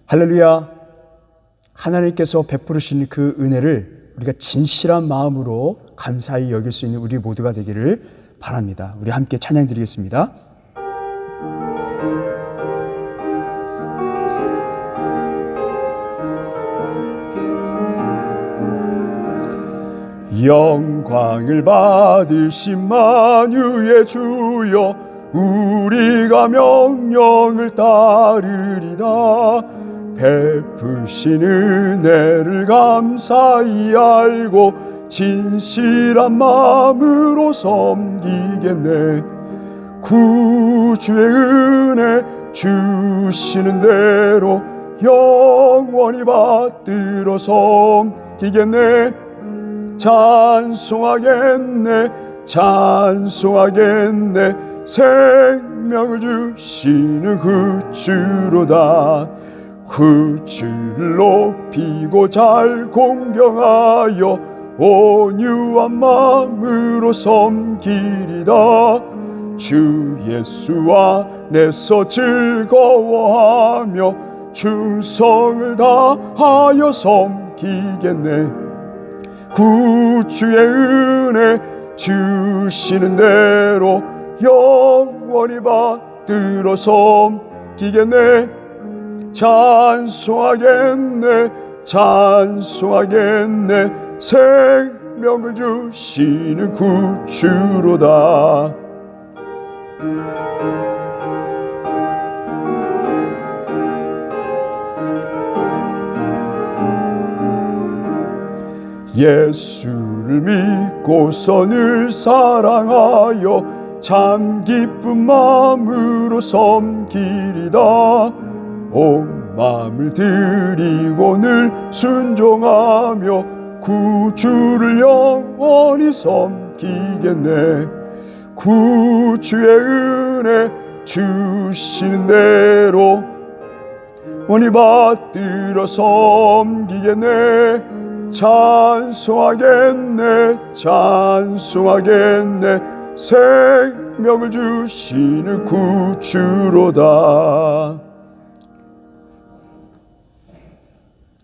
할렐루야. 하나님께서 베푸르신 그 은혜를 우리가 진실한 마음으로 감사히 여길 수 있는 우리 모두가 되기를 바랍니다. 우리 함께 찬양 드리겠습니다. 영광을 받으신 만유의 주여, 우리가 명령을 따르리다. 베푸신 은혜를 감사히 알고 진실한 마음으로 섬기겠네. 구주의 은혜 주시는 대로 영원히 받들어 섬기겠네. 찬송하겠네, 찬송하겠네. 생명을 주시는 그 주로다. 그 주를 높이고 잘 공경하여 온유한 마음으로 섬기리다. 주 예수 안에서 즐거워하며 충성을 다하여 섬기겠네. 구주의 은혜 주시는 대로 영원히 받들어 섬기겠네. 찬송하겠네, 찬송하겠네. 생명을 주시는 구주로다. 예수를 믿고서 늘 사랑하여 참 기쁜 마음으로 섬기리다. 온 마음을 드리고 늘 순종하며 구주를 영원히 섬기겠네. 구주의 은혜 주시는 대로 영원히 받들어 섬기겠네. 찬송하겠네, 찬송하겠네. 생명을 주시는 구주로다.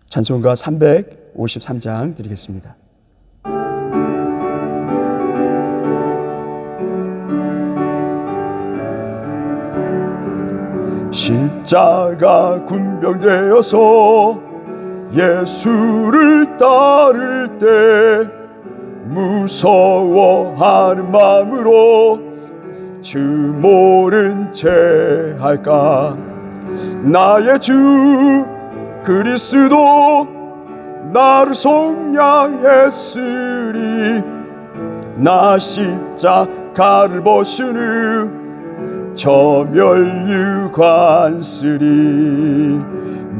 찬송가 353장 드리겠습니다. 십자가 군병되어서 예수를 따를 때 무서워하는 마음으로 주 모른 채 할까. 나의 주 그리스도 나를 속량했으리. 나 십자가를 벗으는 저멸유관쓰리.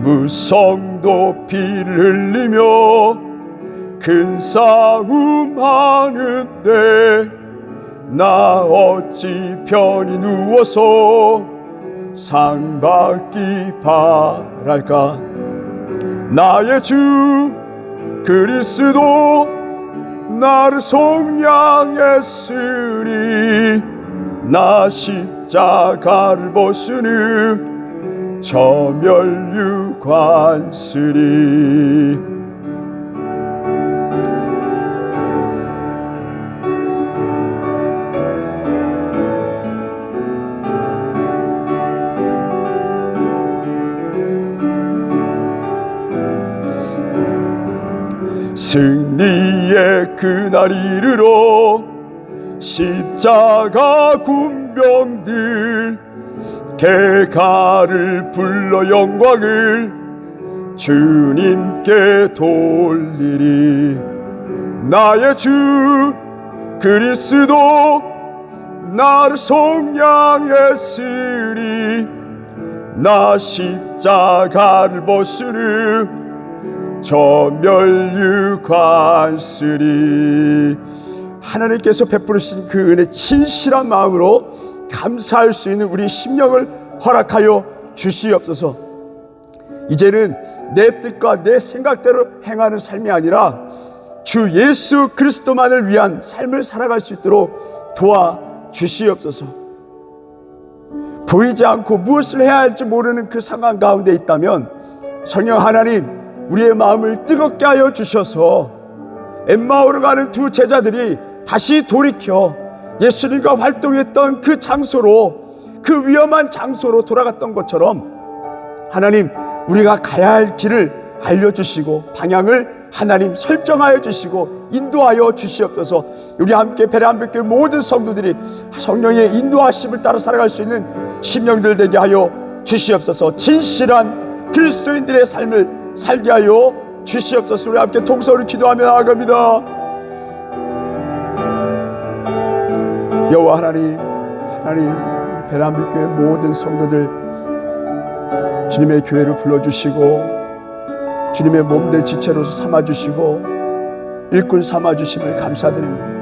무성도 피를 흘리며 큰 싸움 하는데 나 어찌 편히 누워서 상 받기 바랄까. 나의 주 그리스도 나를 속량했으리. 나 십자가를 벗으는 저멸유관쓰리. 승리의 그날 이르러 십자가 군병들 대가를 불러 영광을 주님께 돌리리. 나의 주 그리스도 나를 속량했으리. 나 십자가를 벗으는 저멸유관쓰리. 하나님께서 베푸르신 그 은혜 진실한 마음으로 감사할 수 있는 우리 심령을 허락하여 주시옵소서. 이제는 내 뜻과 내 생각대로 행하는 삶이 아니라 주 예수 그리스도만을 위한 삶을 살아갈 수 있도록 도와주시옵소서. 보이지 않고 무엇을 해야 할지 모르는 그 상황 가운데 있다면 성령 하나님, 우리의 마음을 뜨겁게 하여 주셔서 엠마오로 가는 두 제자들이 다시 돌이켜 예수님과 활동했던 그 장소로, 그 위험한 장소로 돌아갔던 것처럼 하나님, 우리가 가야 할 길을 알려주시고 방향을 하나님 설정하여 주시고 인도하여 주시옵소서. 우리 함께 베레한빛교회 모든 성도들이 성령의 인도하심을 따라 살아갈 수 있는 심령들 되게 하여 주시옵소서. 진실한 그리스도인들의 삶을 살게 하여 주시옵소서. 우리 함께 동서로 기도하며 나아갑니다. 여호와 하나님, 베레한빛교회 모든 성도들 주님의 교회를 불러주시고 주님의 몸된 지체로서 삼아주시고 일꾼 삼아주심을 감사드립니다.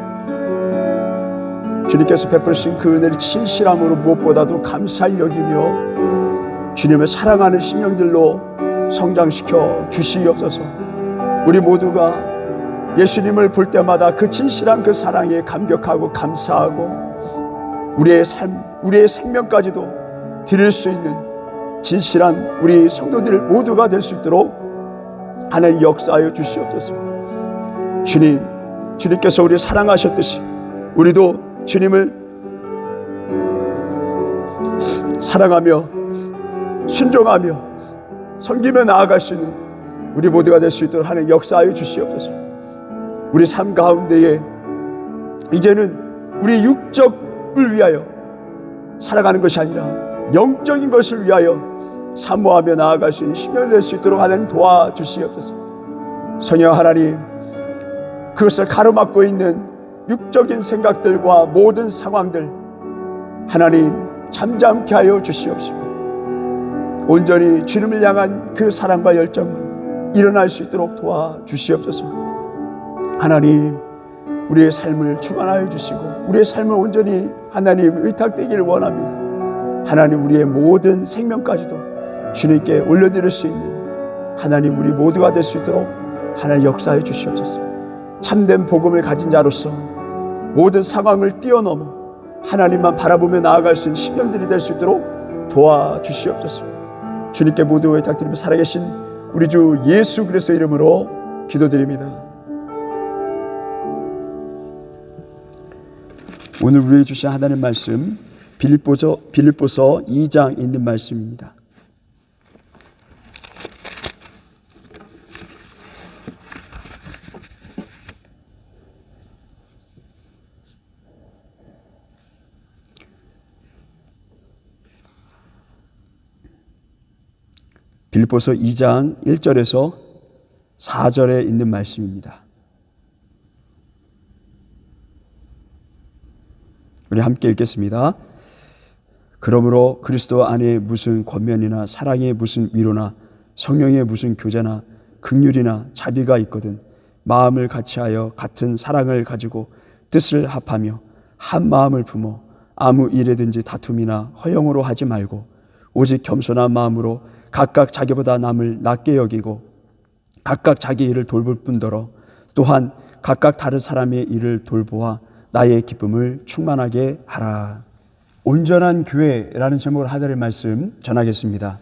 주님께서 베푸신 그 은혜를 진실함으로 무엇보다도 감사히 여기며 주님을 사랑하는 심령들로 성장시켜 주시옵소서. 우리 모두가 예수님을 볼 때마다 그 진실한 그 사랑에 감격하고 감사하고 우리의 삶, 우리의 생명까지도 드릴 수 있는 진실한 우리 성도들 모두가 될 수 있도록 하나님 역사하여 주시옵소서. 주님께서 우리를 사랑하셨듯이 우리도 주님을 사랑하며 순종하며 섬기며 나아갈 수 있는 우리 모두가 될 수 있도록 하나님 역사하여 주시옵소서. 우리 삶 가운데에 이제는 우리 육적을 위하여 살아가는 것이 아니라 영적인 것을 위하여 사모하며 나아갈 수 있는 힘을 낼 수 있도록 하나님 도와주시옵소서. 성령 하나님, 그것을 가로막고 있는 육적인 생각들과 모든 상황들 하나님 잠잠케 하여 주시옵시고 온전히 주님을 향한 그 사랑과 열정만 일어날 수 있도록 도와주시옵소서. 하나님, 우리의 삶을 주관하여 주시고 우리의 삶을 온전히 하나님 의탁되기를 원합니다. 하나님, 우리의 모든 생명까지도 주님께 올려드릴 수 있는 하나님 우리 모두가 될 수 있도록 하나님 역사해 주시옵소서. 참된 복음을 가진 자로서 모든 상황을 뛰어넘어 하나님만 바라보며 나아갈 수 있는 심령들이 될 수 있도록 도와주시옵소서. 주님께 모두 의탁드리며 살아계신 우리 주 예수 그리스도 이름으로 기도드립니다. 오늘 우리에게 주신 하나님 말씀 빌립보서 2장 있는 말씀입니다. 빌립보서 2장 1절에서 4절에 있는 말씀입니다. 우리 함께 읽겠습니다. 그러므로 그리스도 안에 무슨 권면이나 사랑의 무슨 위로나 성령의 무슨 교제나 긍휼이나 자비가 있거든 마음을 같이하여 같은 사랑을 가지고 뜻을 합하며 한 마음을 품어 아무 일에든지 다툼이나 허영으로 하지 말고 오직 겸손한 마음으로 각각 자기보다 남을 낮게 여기고 각각 자기 일을 돌볼 뿐더러 또한 각각 다른 사람의 일을 돌보아 나의 기쁨을 충만하게 하라. 온전한 교회라는 제목으로 하나님의 말씀 전하겠습니다.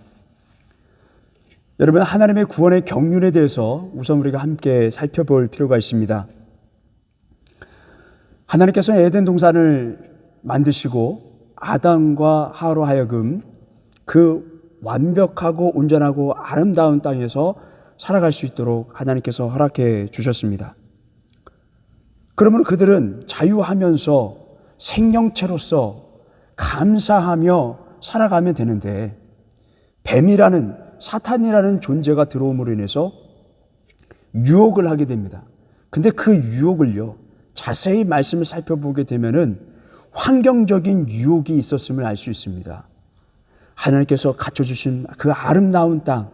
여러분, 하나님의 구원의 경륜에 대해서 우선 우리가 함께 살펴볼 필요가 있습니다. 하나님께서는 에덴 동산을 만드시고 아담과 하와로 하여금 그 완벽하고 온전하고 아름다운 땅에서 살아갈 수 있도록 하나님께서 허락해 주셨습니다. 그러므로 그들은 자유하면서 생명체로서 감사하며 살아가면 되는데 뱀이라는 사탄이라는 존재가 들어옴으로 인해서 유혹을 하게 됩니다. 근데 그 유혹을요, 자세히 말씀을 살펴보게 되면은 환경적인 유혹이 있었음을 알 수 있습니다. 하나님께서 갖춰주신 그 아름다운 땅,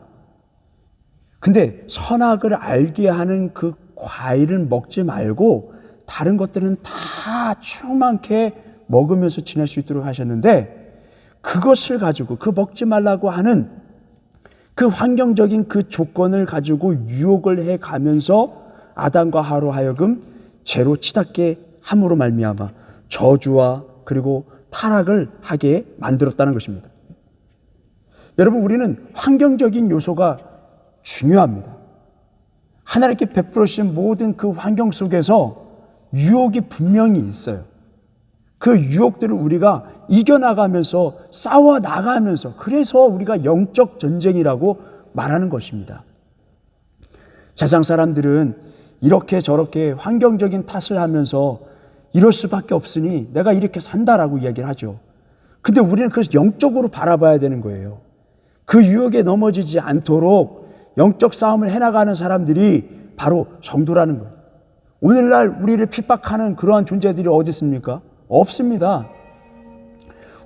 근데 선악을 알게 하는 그 과일을 먹지 말고 다른 것들은 다 충만케 먹으면서 지낼 수 있도록 하셨는데 그것을 가지고 그 먹지 말라고 하는 그 환경적인 그 조건을 가지고 유혹을 해가면서 아담과 하와로 하여금 죄로 치닫게 함으로 말미암아 저주와 그리고 타락을 하게 만들었다는 것입니다. 여러분, 우리는 환경적인 요소가 중요합니다. 하나님께 베풀어 주신 모든 그 환경 속에서 유혹이 분명히 있어요. 그 유혹들을 우리가 이겨나가면서 싸워나가면서, 그래서 우리가 영적 전쟁이라고 말하는 것입니다. 세상 사람들은 이렇게 저렇게 환경적인 탓을 하면서 이럴 수밖에 없으니 내가 이렇게 산다라고 이야기를 하죠. 근데 우리는 그래서 영적으로 바라봐야 되는 거예요. 그 유혹에 넘어지지 않도록 영적 싸움을 해나가는 사람들이 바로 성도라는 거예요. 오늘날 우리를 핍박하는 그러한 존재들이 어디 있습니까? 없습니다.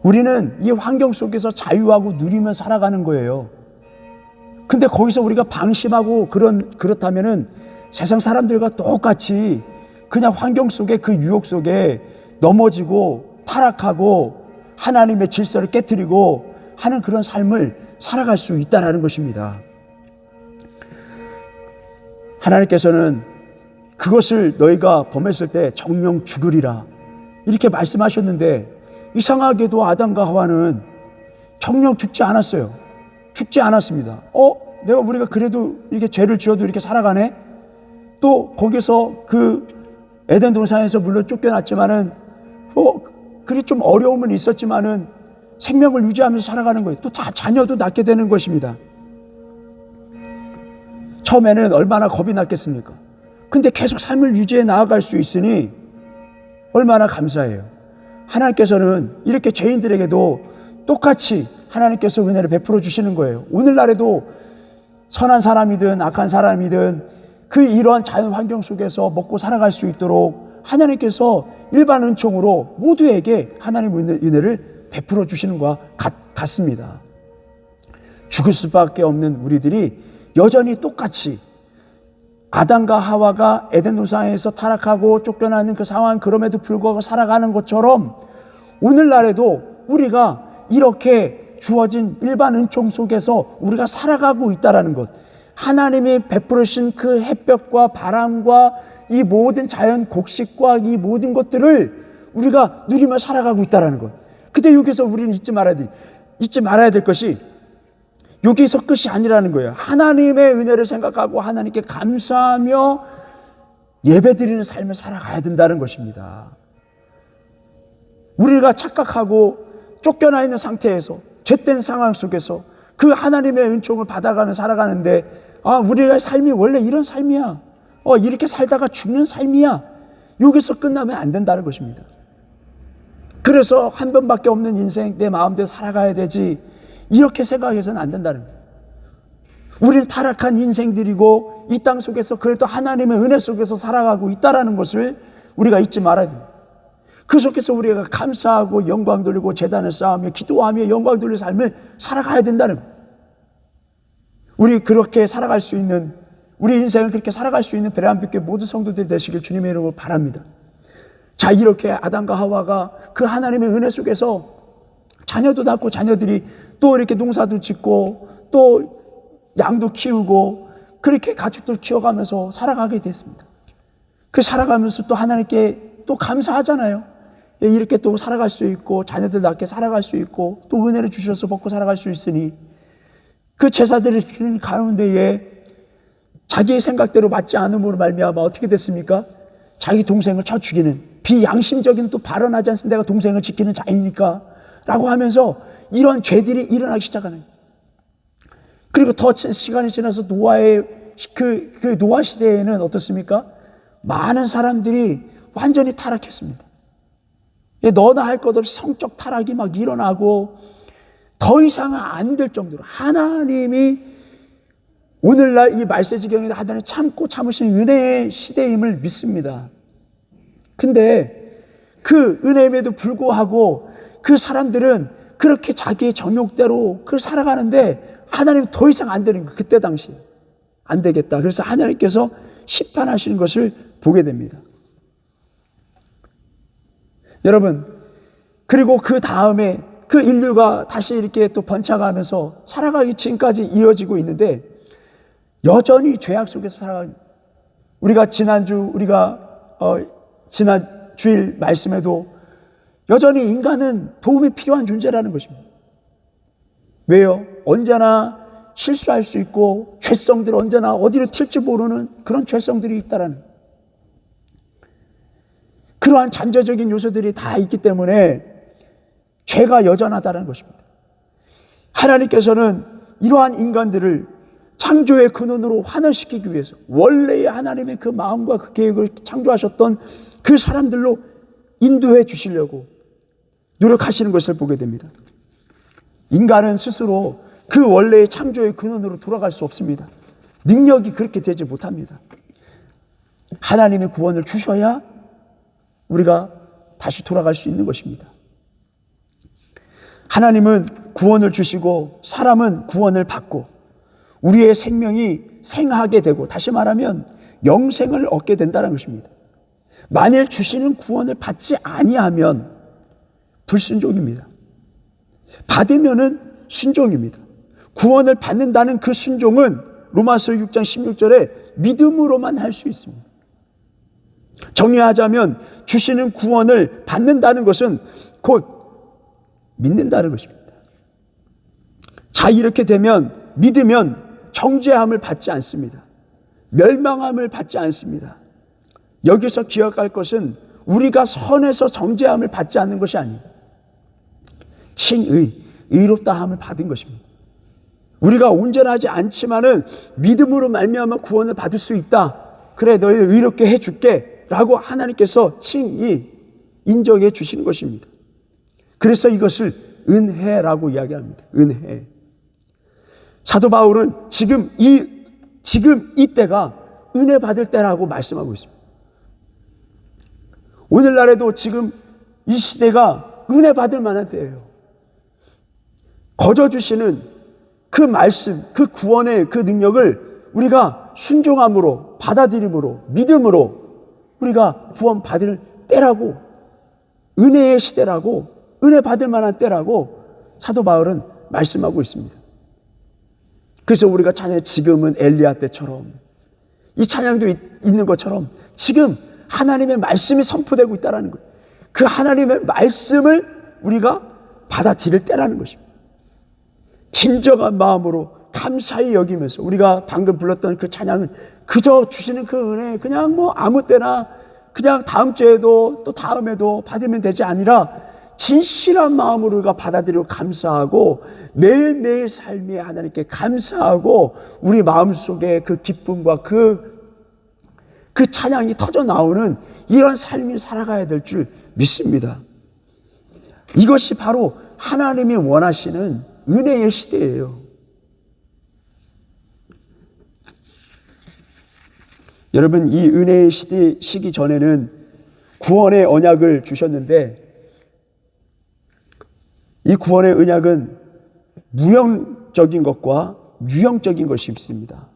우리는 이 환경 속에서 자유하고 누리며 살아가는 거예요. 근데 거기서 우리가 방심하고 그렇다면은 세상 사람들과 똑같이 그냥 환경 속에, 그 유혹 속에 넘어지고 타락하고 하나님의 질서를 깨트리고 하는 그런 삶을 살아갈 수 있다는 것입니다. 하나님께서는 그것을 너희가 범했을 때 정령 죽으리라 이렇게 말씀하셨는데, 이상하게도 아담과 하와는 정령 죽지 않았어요. 죽지 않았습니다. 우리가 그래도 이렇게 죄를 지어도 이렇게 살아가네? 또 거기서 그 에덴 동산에서 물론 쫓겨났지만은 그게 좀 어려움은 있었지만은 생명을 유지하면서 살아가는 거예요. 또 다 자녀도 낳게 되는 것입니다. 처음에는 얼마나 겁이 났겠습니까? 근데 계속 삶을 유지해 나아갈 수 있으니 얼마나 감사해요. 하나님께서는 이렇게 죄인들에게도 똑같이 하나님께서 은혜를 베풀어 주시는 거예요. 오늘날에도 선한 사람이든 악한 사람이든 그 이러한 자연 환경 속에서 먹고 살아갈 수 있도록 하나님께서 일반 은총으로 모두에게 하나님의 은혜를 베풀어 주시는 것과 같습니다. 죽을 수밖에 없는 우리들이 여전히 똑같이 아담과 하와가 에덴 동산에서 타락하고 쫓겨나는 그 상황, 그럼에도 불구하고 살아가는 것처럼 오늘날에도 우리가 이렇게 주어진 일반 은총 속에서 우리가 살아가고 있다는 것, 하나님이 베풀으신 그 햇볕과 바람과 이 모든 자연 곡식과 이 모든 것들을 우리가 누리며 살아가고 있다는 것. 근데 여기서 우리는 잊지 말아야 될 것이 여기서 끝이 아니라는 거예요. 하나님의 은혜를 생각하고 하나님께 감사하며 예배드리는 삶을 살아가야 된다는 것입니다. 우리가 착각하고 쫓겨나 있는 상태에서 죄된 상황 속에서 그 하나님의 은총을 받아가며 살아가는데, 우리의 삶이 원래 이런 삶이야, 이렇게 살다가 죽는 삶이야, 여기서 끝나면 안 된다는 것입니다. 그래서 한 번밖에 없는 인생, 내 마음대로 살아가야 되지, 이렇게 생각해서는 안 된다는 거예요. 우리는 타락한 인생들이고 이 땅 속에서 그래도 하나님의 은혜 속에서 살아가고 있다는 것을 우리가 잊지 말아야 돼요. 그 속에서 우리가 감사하고 영광 돌리고 제단을 쌓으며 기도하며 영광 돌리는 삶을 살아가야 된다는 거예요. 우리 그렇게 살아갈 수 있는, 우리 인생을 그렇게 살아갈 수 있는 베레안빛교회 모든 성도들이 되시길 주님의 이름으로 바랍니다. 자, 이렇게 아담과 하와가 그 하나님의 은혜 속에서 자녀도 낳고 자녀들이 또 이렇게 농사도 짓고 또 양도 키우고 그렇게 가축들 키워가면서 살아가게 됐습니다. 그 살아가면서 또 하나님께 또 감사하잖아요. 이렇게 또 살아갈 수 있고 자녀들 낳게 살아갈 수 있고 또 은혜를 주셔서 먹고 살아갈 수 있으니, 그 제사들을 드리는 가운데에 자기의 생각대로 맞지 않음으로 말미암아 어떻게 됐습니까? 자기 동생을 쳐 죽이는 비양심적인 또 발언하지 않습니까? 내가 동생을 지키는 자이니까 라고 하면서 이런 죄들이 일어나기 시작하는 거예요. 그리고 더 시간이 지나서 노아의 그 노아 시대에는 어떻습니까? 많은 사람들이 완전히 타락했습니다. 너나 할 것 없이 성적 타락이 막 일어나고 더 이상은 안 될 정도로 하나님이 오늘날 이 말세지경에 하나님 참고 참으시는 은혜의 시대임을 믿습니다. 근데 그 은혜임에도 불구하고 그 사람들은 그렇게 자기의 정욕대로 그걸 살아가는데 하나님 더 이상 안 되는 거예요. 그때 당시 안 되겠다. 그래서 하나님께서 심판하시는 것을 보게 됩니다. 여러분, 그리고 그 다음에 그 인류가 다시 이렇게 또 번창하면서 살아가기 지금까지 이어지고 있는데 여전히 죄악 속에서 살아가는, 우리가 지난 주일 말씀에도 여전히 인간은 도움이 필요한 존재라는 것입니다. 왜요? 언제나 실수할 수 있고 죄성들 언제나 어디로 튈지 모르는 그런 죄성들이 있다라는, 그러한 잠재적인 요소들이 다 있기 때문에 죄가 여전하다는 것입니다. 하나님께서는 이러한 인간들을 창조의 근원으로 환원시키기 위해서 원래의 하나님의 그 마음과 그 계획을 창조하셨던 그 사람들로 인도해 주시려고 노력하시는 것을 보게 됩니다. 인간은 스스로 그 원래의 창조의 근원으로 돌아갈 수 없습니다. 능력이 그렇게 되지 못합니다. 하나님의 구원을 주셔야 우리가 다시 돌아갈 수 있는 것입니다. 하나님은 구원을 주시고 사람은 구원을 받고 우리의 생명이 생하게 되고, 다시 말하면 영생을 얻게 된다는 것입니다. 만일 주시는 구원을 받지 아니하면 불순종입니다. 받으면은 순종입니다. 구원을 받는다는 그 순종은 로마서 6장 16절에 믿음으로만 할 수 있습니다. 정리하자면 주시는 구원을 받는다는 것은 곧 믿는다는 것입니다. 자, 이렇게 되면 믿으면 정죄함을 받지 않습니다. 멸망함을 받지 않습니다. 여기서 기억할 것은 우리가 선에서 정죄함을 받지 않는 것이 아니에요. 칭의, 의롭다함을 받은 것입니다. 우리가 온전하지 않지만은 믿음으로 말미암아 구원을 받을 수 있다. 그래, 너희를 의롭게 해줄게 라고 하나님께서 칭의, 인정해 주시는 것입니다. 그래서 이것을 은혜라고 이야기합니다. 은혜. 사도 바울은 지금 이때가 은혜 받을 때라고 말씀하고 있습니다. 오늘날에도 지금 이 시대가 은혜 받을 만한 때예요. 거저 주시는 그 말씀, 그 구원의 그 능력을 우리가 순종함으로, 받아들임으로, 믿음으로 우리가 구원 받을 때라고, 은혜의 시대라고, 은혜 받을 만한 때라고 사도 바울은 말씀하고 있습니다. 그래서 우리가 찬양, 지금은 엘리야 때처럼, 이 찬양도 있는 것처럼 지금 하나님의 말씀이 선포되고 있다는 거예요. 그 하나님의 말씀을 우리가 받아들일 때라는 것입니다. 진정한 마음으로 감사히 여기면서 우리가 방금 불렀던 그 찬양은 그저 주시는 그 은혜 그냥 뭐 아무 때나 그냥 다음 주에도 또 다음에도 받으면 되지 아니라 진실한 마음으로 우리가 받아들이고 감사하고 매일매일 삶에 하나님께 감사하고 우리 마음속에 그 기쁨과 그 찬양이 터져 나오는 이런 삶이 살아가야 될 줄 믿습니다. 이것이 바로 하나님이 원하시는 은혜의 시대예요. 여러분, 이 은혜의 시기 전에는 구원의 언약을 주셨는데 이 구원의 언약은 무형적인 것과 유형적인 것이 있습니다.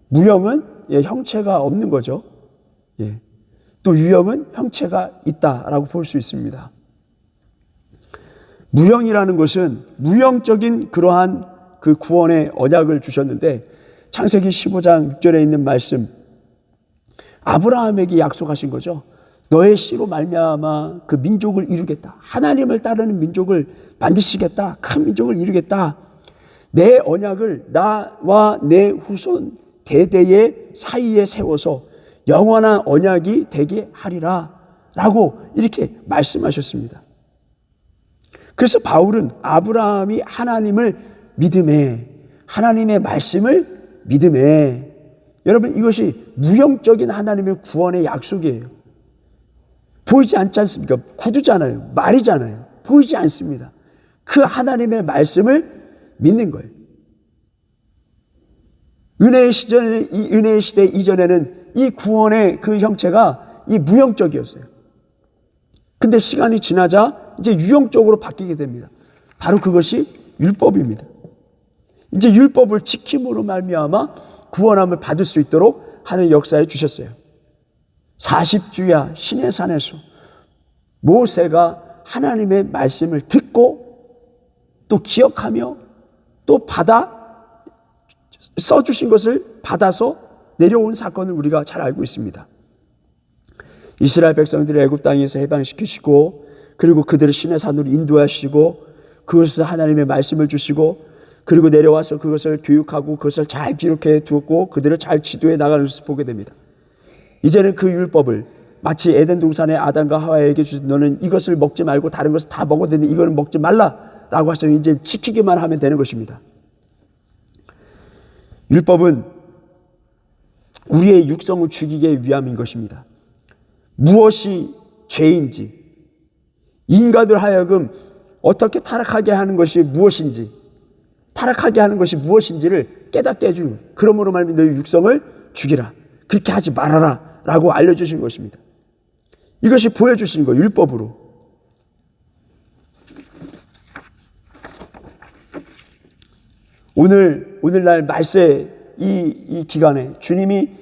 무형은 형체가 없는 거죠. 또 유형은 형체가 있다라고 볼 수 있습니다. 무형이라는 것은 무형적인 그러한 그 구원의 언약을 주셨는데 창세기 15장 6절에 있는 말씀, 아브라함에게 약속하신 거죠. 너의 씨로 말미암아 그 민족을 이루겠다. 하나님을 따르는 민족을 만드시겠다. 큰 민족을 이루겠다. 내 언약을 나와 내 후손 대대의 사이에 세워서 영원한 언약이 되게 하리라 라고 이렇게 말씀하셨습니다. 그래서 바울은 아브라함이 하나님을 믿음에, 하나님의 말씀을 믿음에, 여러분 이것이 무형적인 하나님의 구원의 약속이에요. 보이지 않지 않습니까? 구두잖아요. 말이잖아요. 보이지 않습니다. 그 하나님의 말씀을 믿는 거예요. 은혜의 시대 이전에는 이 구원의 그 형체가 이 무형적이었어요. 근데 시간이 지나자 이제 유형적으로 바뀌게 됩니다. 바로 그것이 율법입니다. 이제 율법을 지킴으로 말미암아 구원함을 받을 수 있도록 하는 역사에 주셨어요. 40주야 신의 산에서 모세가 하나님의 말씀을 듣고 또 기억하며 또 받아 써주신 것을 받아서 내려온 사건을 우리가 잘 알고 있습니다. 이스라엘 백성들을 애굽 땅에서 해방시키시고 그리고 그들을 신의 산으로 인도하시고 그것에서 하나님의 말씀을 주시고 그리고 내려와서 그것을 교육하고 그것을 잘 기록해 두었고 그들을 잘 지도해 나가는 것을 보게 됩니다. 이제는 그 율법을 마치 에덴 동산의 아담과 하와에게 주신 너는 이것을 먹지 말고 다른 것을 다 먹어도 되는데 이거는 먹지 말라라고 하셔서 이제 지키기만 하면 되는 것입니다. 율법은 우리의 육성을 죽이기 위함인 것입니다. 무엇이 죄인지, 인간들 하여금 어떻게 타락하게 하는 것이 무엇인지, 타락하게 하는 것이 무엇인지를 깨닫게 해주는 거예요. 그러므로 말하면 너희 육성을 죽이라, 그렇게 하지 말아라 라고 알려주신 것입니다. 이것이 보여주신 거예요. 율법으로. 오늘날 말세 이 기간에 주님이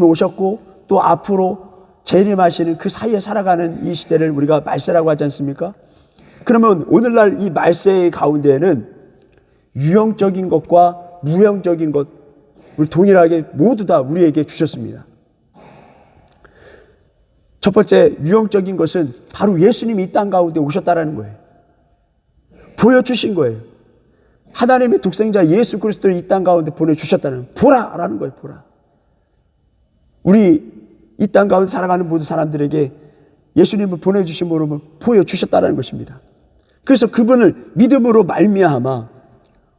오셨고 또 앞으로 재림하시는 그 사이에 살아가는 이 시대를 우리가 말세라고 하지 않습니까? 그러면 오늘날 이 말세의 가운데에는 유형적인 것과 무형적인 것, 우리 동일하게 모두 다 우리에게 주셨습니다. 첫 번째 유형적인 것은 바로 예수님이 이 땅 가운데 오셨다라는 거예요. 보여주신 거예요. 하나님의 독생자 예수 그리스도를 이 땅 가운데 보내주셨다는, 보라라는 거예요. 보라. 우리 이 땅 가운데 살아가는 모든 사람들에게 예수님을 보내주심으로 보여주셨다는 것입니다. 그래서 그분을 믿음으로 말미암아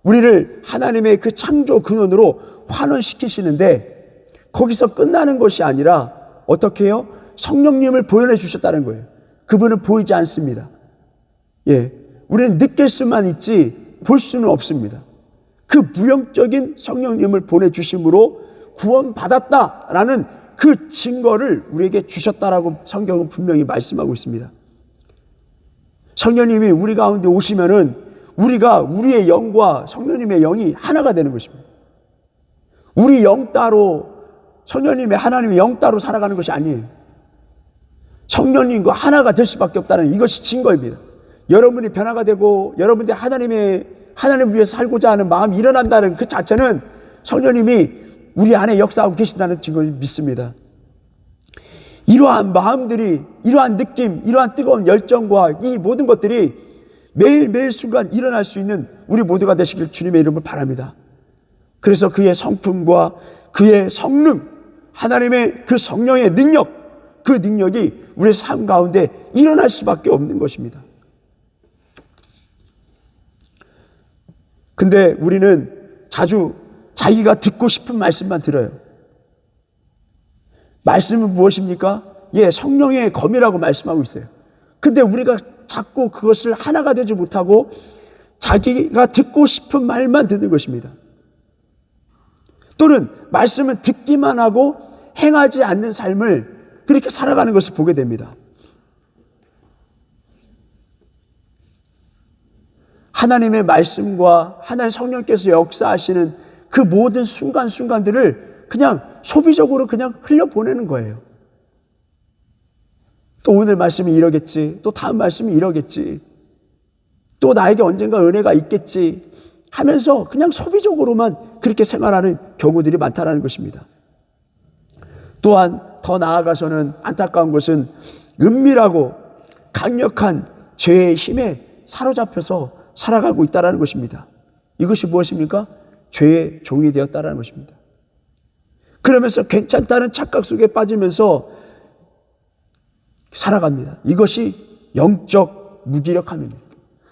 우리를 하나님의 그 창조 근원으로 환원시키시는데 거기서 끝나는 것이 아니라 어떻게 해요? 성령님을 보여주셨다는 거예요. 그분은 보이지 않습니다. 우리는 느낄 수만 있지 볼 수는 없습니다. 그 무형적인 성령님을 보내주심으로 구원받았다라는 그 증거를 우리에게 주셨다라고 성경은 분명히 말씀하고 있습니다. 성령님이 우리 가운데 오시면은 우리의 영과 성령님의 영이 하나가 되는 것입니다. 우리 영 따로 성령님의 하나님의 영 따로 살아가는 것이 아니에요. 성령님과 하나가 될 수밖에 없다는 이것이 증거입니다. 여러분이 변화가 되고 여러분들이 하나님 위해서 살고자 하는 마음이 일어난다는 그 자체는 성령님이 우리 안에 역사하고 계신다는 증거를 믿습니다. 이러한 마음들이, 이러한 느낌, 이러한 뜨거운 열정과 이 모든 것들이 매일매일 순간 일어날 수 있는 우리 모두가 되시길 주님의 이름으로 바랍니다. 그래서 그의 성품과 그의 성능, 하나님의 그 성령의 능력, 그 능력이 우리의 삶 가운데 일어날 수밖에 없는 것입니다. 근데 우리는 자주 자기가 듣고 싶은 말씀만 들어요. 말씀은 무엇입니까? 성령의 검이라고 말씀하고 있어요. 근데 우리가 자꾸 그것을 하나가 되지 못하고 자기가 듣고 싶은 말만 듣는 것입니다. 또는 말씀을 듣기만 하고 행하지 않는 삶을 그렇게 살아가는 것을 보게 됩니다. 하나님의 말씀과 하나님 성령께서 역사하시는 그 모든 순간순간들을 그냥 소비적으로 그냥 흘려보내는 거예요. 또 오늘 말씀이 이러겠지, 또 다음 말씀이 이러겠지, 또 나에게 언젠가 은혜가 있겠지 하면서 그냥 소비적으로만 그렇게 생활하는 경우들이 많다는 것입니다. 또한 더 나아가서는 안타까운 것은 은밀하고 강력한 죄의 힘에 사로잡혀서 살아가고 있다는 것입니다. 이것이 무엇입니까? 죄의 종이 되었다는 것입니다. 그러면서 괜찮다는 착각 속에 빠지면서 살아갑니다. 이것이 영적 무기력함입니다.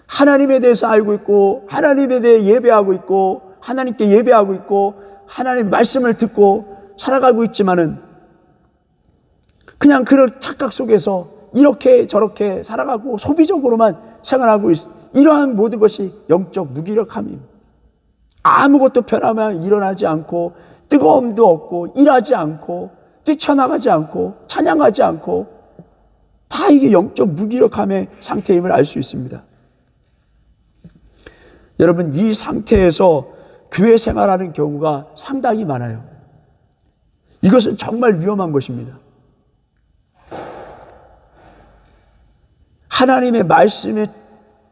하나님에 대해서 알고 있고 하나님에 대해 예배하고 있고 하나님께 예배하고 있고 하나님의 말씀을 듣고 살아가고 있지만은 그냥 그런 착각 속에서 이렇게 저렇게 살아가고 소비적으로만 생활하고 이러한 모든 것이 영적 무기력함입니다. 아무것도 변화만 일어나지 않고 뜨거움도 없고 일하지 않고 뛰쳐나가지 않고 찬양하지 않고 다 이게 영적 무기력함의 상태임을 알 수 있습니다. 여러분, 이 상태에서 교회 생활하는 경우가 상당히 많아요. 이것은 정말 위험한 것입니다. 하나님의 말씀에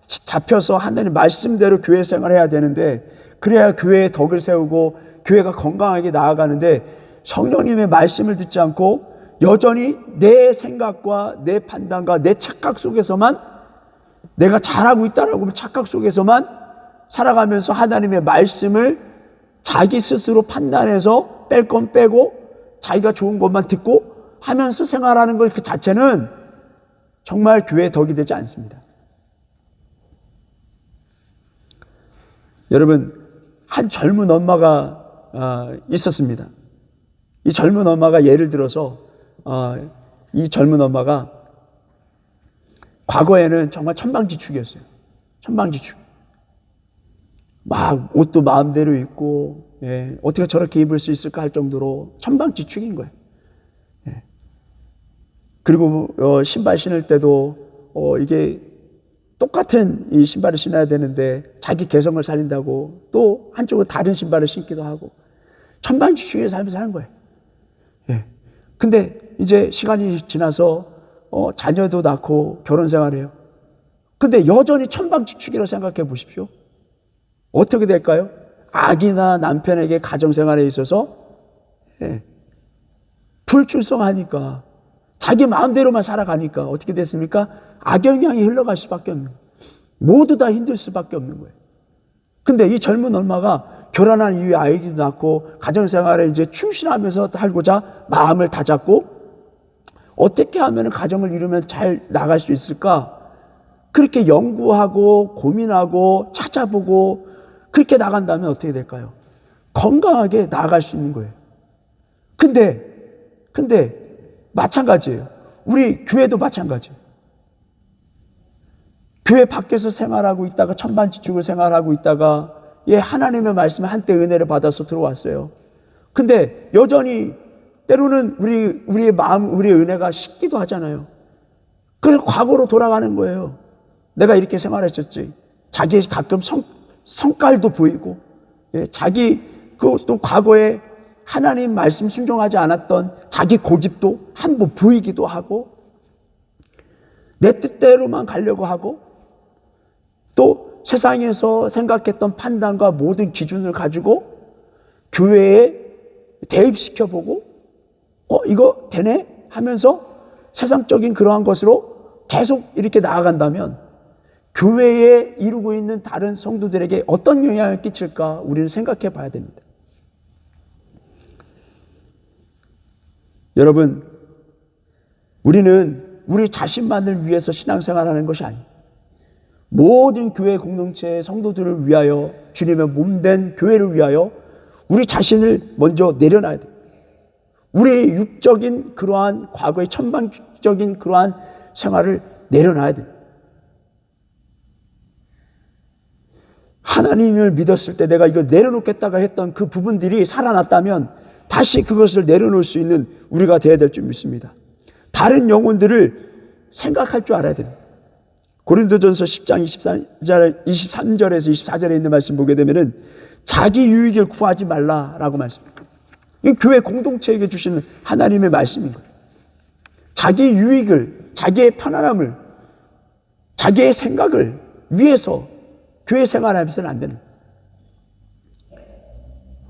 잡혀서 하나님 말씀대로 교회 생활해야 되는데 그래야 교회의 덕을 세우고 교회가 건강하게 나아가는데 성령님의 말씀을 듣지 않고 여전히 내 생각과 내 판단과 내 착각 속에서만 내가 잘하고 있다라고 착각 속에서만 살아가면서 하나님의 말씀을 자기 스스로 판단해서 뺄 건 빼고 자기가 좋은 것만 듣고 하면서 생활하는 것 그 자체는 정말 교회의 덕이 되지 않습니다. 여러분, 한 젊은 엄마가 있었습니다. 이 젊은 엄마가 예를 들어서 이 젊은 엄마가 과거에는 정말 천방지축이었어요. 천방지축. 막 옷도 마음대로 입고, 어떻게 저렇게 입을 수 있을까 할 정도로 천방지축인 거예요. 그리고 신발 신을 때도 이게 똑같은 이 신발을 신어야 되는데 자기 개성을 살린다고 또 한쪽은 다른 신발을 신기도 하고 천방지축의 삶을 사는 거예요. 근데 이제 시간이 지나서 자녀도 낳고 결혼 생활해요. 근데 여전히 천방지축이라고 생각해 보십시오. 어떻게 될까요? 아기나 남편에게 가정생활에 있어서 불출석하니까 자기 마음대로만 살아가니까 어떻게 됐습니까? 악영향이 흘러갈 수밖에 없는 거예요. 모두 다 힘들 수밖에 없는 거예요. 근데 이 젊은 엄마가 결혼한 이후에 아이도 낳고 가정생활에 이제 충실하면서 살고자 마음을 다잡고 어떻게 하면 가정을 이루면 잘 나갈 수 있을까? 그렇게 연구하고 고민하고 찾아보고 그렇게 나간다면 어떻게 될까요? 건강하게 나아갈 수 있는 거예요. 근데 마찬가지예요. 우리 교회도 마찬가지예요. 교회 밖에서 생활하고 있다가 천반지축을 생활하고 있다가 하나님의 말씀에 한때 은혜를 받아서 들어왔어요. 근데 여전히 때로는 우리의 마음, 우리의 은혜가 식기도 하잖아요. 그래서 과거로 돌아가는 거예요. 내가 이렇게 생활했었지. 자기의 가끔 성깔도 보이고, 자기 또 과거에 하나님 말씀 순종하지 않았던 자기 고집도 한번 보이기도 하고, 내 뜻대로만 가려고 하고, 또 세상에서 생각했던 판단과 모든 기준을 가지고 교회에 대입시켜보고 이거 되네? 하면서 세상적인 그러한 것으로 계속 이렇게 나아간다면 교회에 이루고 있는 다른 성도들에게 어떤 영향을 끼칠까 우리는 생각해 봐야 됩니다. 여러분, 우리는 우리 자신만을 위해서 신앙생활하는 것이 아니에요. 모든 교회 공동체의 성도들을 위하여, 주님의 몸된 교회를 위하여 우리 자신을 먼저 내려놔야 돼요. 우리의 육적인 그러한 과거의 천방적인 그러한 생활을 내려놔야 돼요. 하나님을 믿었을 때 내가 이걸 내려놓겠다고 했던 그 부분들이 살아났다면 다시 그것을 내려놓을 수 있는 우리가 되어야 될 줄 믿습니다. 다른 영혼들을 생각할 줄 알아야 됩니다. 고린도전서 10장 23절에서 24절에 있는 말씀 보게 되면은 자기 유익을 구하지 말라라고 말씀합니다. 이 교회 공동체에게 주시는 하나님의 말씀인 거예요. 자기 유익을, 자기의 편안함을, 자기의 생각을 위해서 교회 생활하면서는 안 되는 거예요.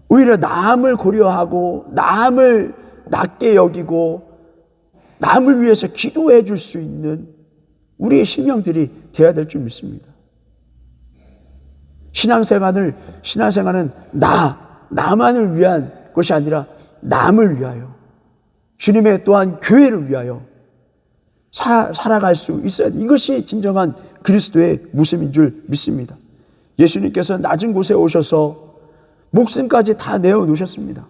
오히려 남을 고려하고 남을 낮게 여기고 남을 위해서 기도해 줄 수 있는 우리의 심령들이 되어야 될 줄 믿습니다. 신앙생활은 나만을 위한 것이 아니라 남을 위하여, 주님의 또한 교회를 위하여 살아갈 수 있어야 돼. 이것이 진정한 그리스도의 모습인 줄 믿습니다. 예수님께서 낮은 곳에 오셔서 목숨까지 다 내어놓으셨습니다.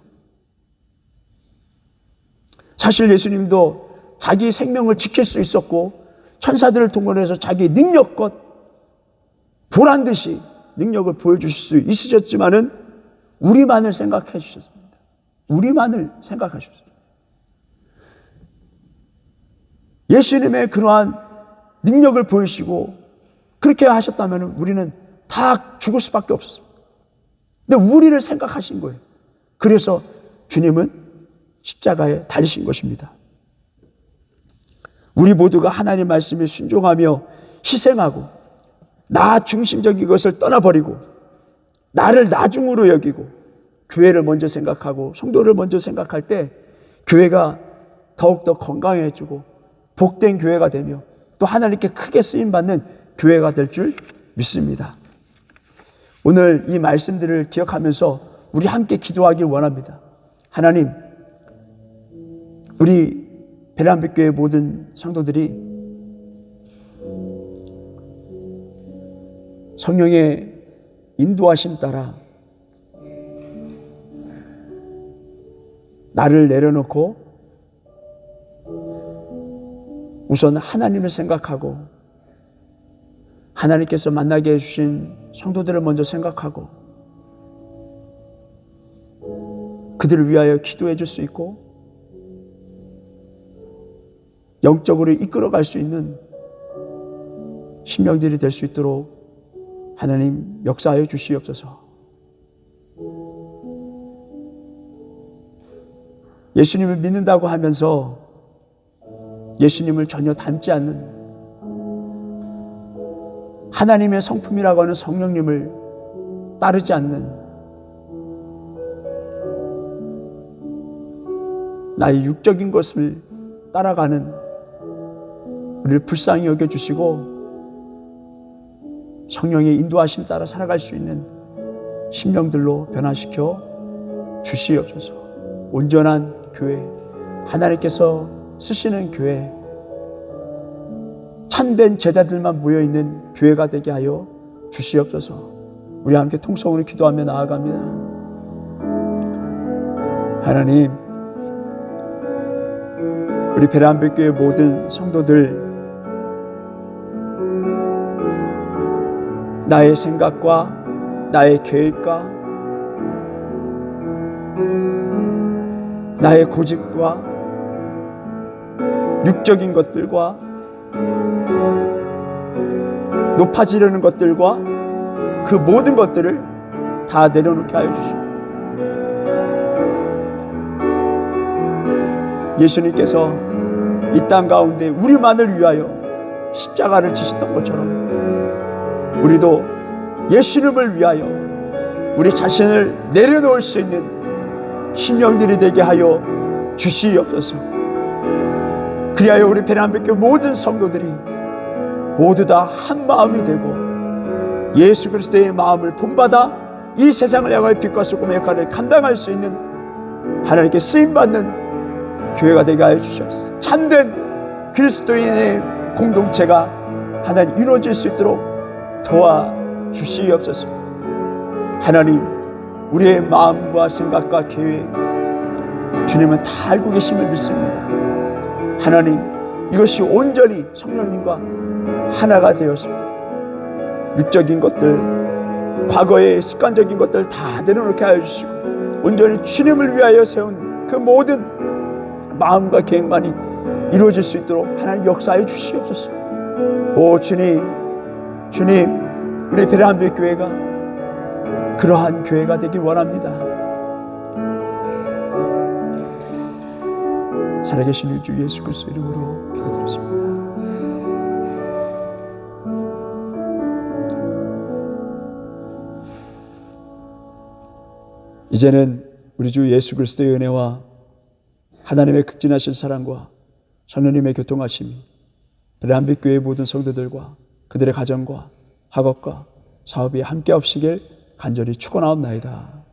사실 예수님도 자기 생명을 지킬 수 있었고 천사들을 동원해서 자기 능력껏 보란 듯이 능력을 보여주실 수 있으셨지만은 우리만을 생각해 주셨습니다. 우리만을 생각하셨습니다. 예수님의 그러한 능력을 보이시고 그렇게 하셨다면 우리는 다 죽을 수밖에 없었습니다. 근데 우리를 생각하신 거예요. 그래서 주님은 십자가에 달리신 것입니다. 우리 모두가 하나님 말씀에 순종하며 희생하고 나 중심적인 것을 떠나버리고 나를 나중으로 여기고 교회를 먼저 생각하고 성도를 먼저 생각할 때 교회가 더욱더 건강해지고 복된 교회가 되며 또 하나님께 크게 쓰임받는 교회가 될 줄 믿습니다. 오늘 이 말씀들을 기억하면서 우리 함께 기도하길 원합니다. 하나님, 우리 베란빛교회 모든 성도들이 성령의 인도하심 따라 나를 내려놓고 우선 하나님을 생각하고 하나님께서 만나게 해주신 성도들을 먼저 생각하고 그들을 위하여 기도해 줄 수 있고 영적으로 이끌어갈 수 있는 신명들이 될 수 있도록 하나님 역사하여 주시옵소서. 예수님을 믿는다고 하면서 예수님을 전혀 닮지 않는 하나님의 성품이라고 하는 성령님을 따르지 않는 나의 육적인 것을 따라가는 우리를 불쌍히 여겨주시고 성령의 인도하심 따라 살아갈 수 있는 심령들로 변화시켜 주시옵소서. 온전한 교회, 하나님께서 쓰시는 교회, 참된 제자들만 모여있는 교회가 되게 하여 주시옵소서. 우리 함께 통성으로 기도하며 나아갑니다. 하나님, 우리 베란빛교회 모든 성도들 나의 생각과 나의 계획과 나의 고집과 육적인 것들과 높아지려는 것들과 그 모든 것들을 다 내려놓게 하여 주시고 예수님께서 이 땅 가운데 우리만을 위하여 십자가를 지셨던 것처럼 우리도 예수님을 위하여 우리 자신을 내려놓을 수 있는 심령들이 되게 하여 주시옵소서. 그리하여 우리 베란빛교회 모든 성도들이 모두 다 한 마음이 되고 예수 그리스도의 마음을 본받아 이 세상을 향하여 빛과 소금의 역할을 감당할 수 있는 하나님께 쓰임받는 교회가 되게 하여 주시옵소서. 참된 그리스도인의 공동체가 하나님 이루어질 수 있도록 도와주시옵소서. 하나님, 우리의 마음과 생각과 계획 주님은 다 알고 계심을 믿습니다. 하나님, 이것이 온전히 성령님과 하나가 되어서 육적인 것들, 과거의 습관적인 것들 다 내려놓게 하여 주시고 온전히 주님을 위하여 세운 그 모든 마음과 계획만이 이루어질 수 있도록 하나님 역사해 주시옵소서. 오 주님, 우리 베란빛교회가 그러한 교회가 되길 원합니다. 살아계신 우리 주 예수 그리스도 이름으로 기도드렸습니다. 이제는 우리 주 예수 그리스도의 은혜와 하나님의 극진하신 사랑과 성령님의 교통하심이 베란빛교회의 모든 성도들과 그들의 가정과 학업과 사업이 함께 없으길 간절히 축원하옵나이다.